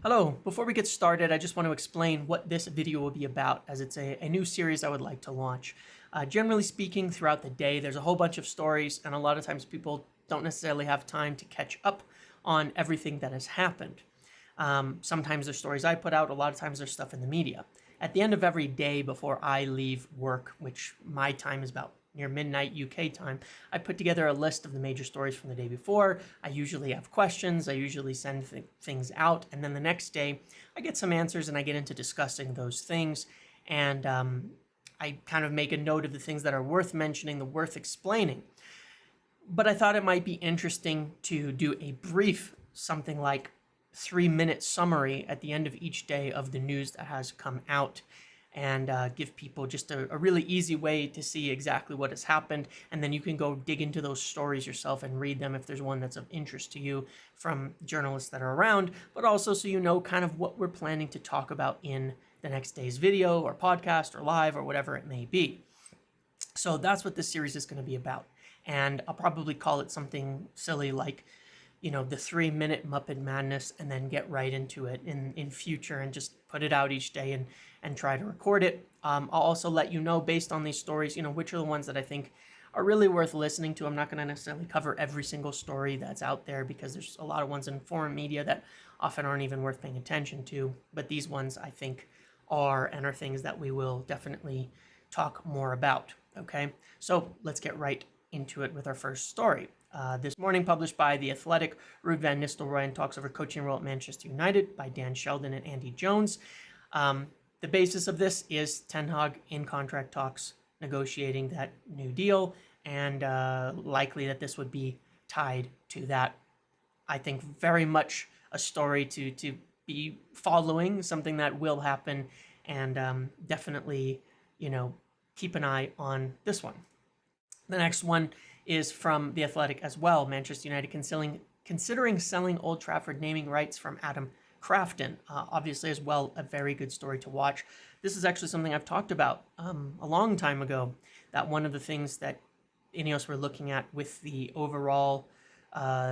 Hello, before we get started, I just want to explain what this video will be about, as it's a new series I would like to launch. Generally speaking, throughout the day, there's a whole bunch of stories, and a lot of times people don't necessarily have time to catch up on everything that has happened. Sometimes there's stories I put out, a lot of times there's stuff in the media. At the end of every day before I leave work, which my time is about near midnight UK time, I put together a list of the major stories from the day before. I usually have questions, I usually send things out, and then the next day I get some answers and I get into discussing those things, and I kind of make a note of the things that are worth mentioning, the worth explaining. But I thought it might be interesting to do a brief, something like 3-minute summary at the end of each day of the news that has come out, and give people just a really easy way to see exactly what has happened, and then you can go dig into those stories yourself and read them if there's one that's of interest to you from journalists that are around, but also so you know kind of what we're planning to talk about in the next day's video or podcast or live or whatever it may be. So that's what this series is going to be about, and I'll probably call it something silly like, the 3-minute Muppet Madness, and then get right into it in future and just put it out each day and try to record it. I'll also let you know, based on these stories, which are the ones that I think are really worth listening to. I'm not going to necessarily cover every single story that's out there, because there's a lot of ones in foreign media that often aren't even worth paying attention to. But these ones I think are things that we will definitely talk more about. Okay, so let's get right into it with our first story. This morning, published by The Athletic, Ruud van Nistelrooy talks over coaching role at Manchester United by Dan Sheldon and Andy Jones. The basis of this is Ten Hag in contract talks, negotiating that new deal, and likely that this would be tied to that. I think very much a story to be following, something that will happen, and definitely, keep an eye on this one. The next one is from The Athletic as well. Manchester United considering selling Old Trafford naming rights from Adam Crafton. Obviously, as well, a very good story to watch. This is actually something I've talked about a long time ago, that one of the things that INEOS were looking at with the overall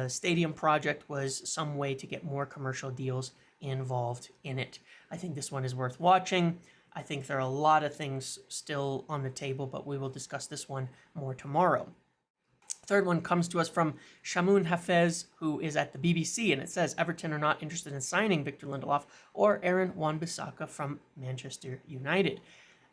stadium project was some way to get more commercial deals involved in it. I think this one is worth watching. I think there are a lot of things still on the table, but we will discuss this one more tomorrow. Third one comes to us from Shamoun Hafez, who is at the BBC, and it says Everton are not interested in signing Victor Lindelof or Aaron Wan-Bissaka from Manchester United.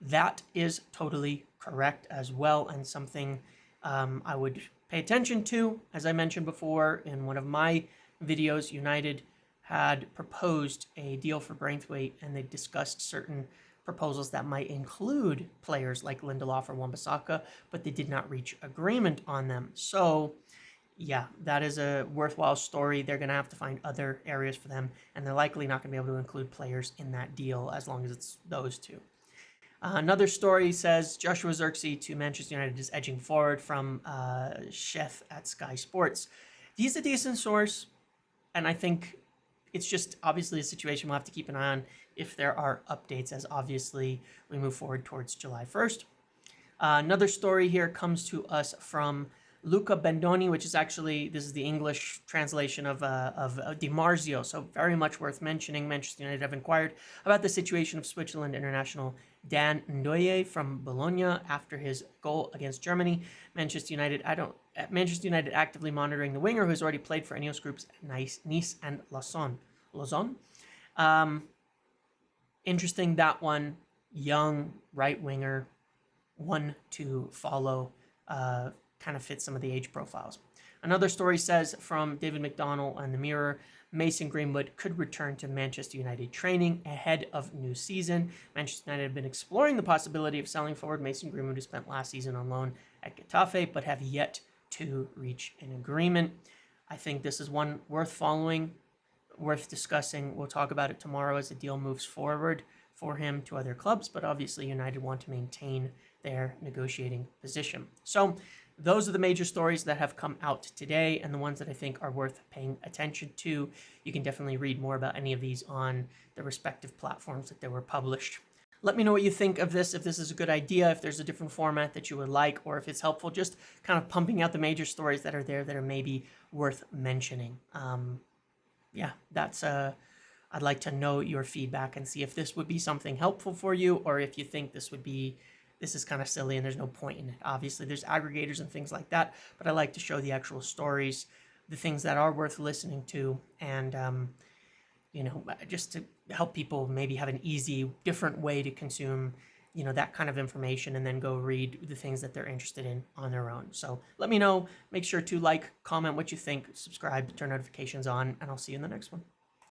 That is totally correct as well, and something I would pay attention to. As I mentioned before in one of my videos, United had proposed a deal for Braithwaite, and they discussed certain proposals that might include players like Lindelof or Wan-Bissaka, but they did not reach agreement on them. So yeah, that is a worthwhile story. They're going to have to find other areas for them, and they're likely not going to be able to include players in that deal as long as it's those two. Another story says Joshua Zirkzee to Manchester United is edging forward, from Chef at Sky Sports. He's a decent source, and I think it's just obviously a situation we'll have to keep an eye on if there are updates, as obviously we move forward towards July 1st. Another story here comes to us from Luca Bendoni, which is actually, this is the English translation of Di Marzio, so very much worth mentioning. Manchester United have inquired about the situation of Switzerland international Dan Ndoye from Bologna after his goal against Germany. Manchester United actively monitoring the winger, who has already played for INEOS groups at Nice and Lausanne. Interesting, that one. Young right winger, one to follow. Kind of fits some of the age profiles. Another story says from David McDonnell and the Mirror, Mason Greenwood could return to Manchester United training ahead of new season. Manchester United have been exploring the possibility of selling forward Mason Greenwood, who spent last season on loan at Getafe, but have yet to reach an agreement. I think this is one worth following, worth discussing. We'll talk about it tomorrow as the deal moves forward for him to other clubs, but obviously United want to maintain their negotiating position. So those are the major stories that have come out today, and the ones that I think are worth paying attention to. You can definitely read more about any of these on the respective platforms that they were published. Let me know what you think of this, if this is a good idea, if there's a different format that you would like, or if it's helpful just kind of pumping out the major stories that are there that are maybe worth mentioning. Yeah, that's I'd like to know your feedback and see if this would be something helpful for you, or if you think this is kind of silly and there's no point in it. Obviously, there's aggregators and things like that, but I like to show the actual stories, the things that are worth listening to, and just to help people maybe have an easy, different way to consume, that kind of information, and then go read the things that they're interested in on their own. So let me know. Make sure to like, comment what you think, subscribe, turn notifications on, and I'll see you in the next one.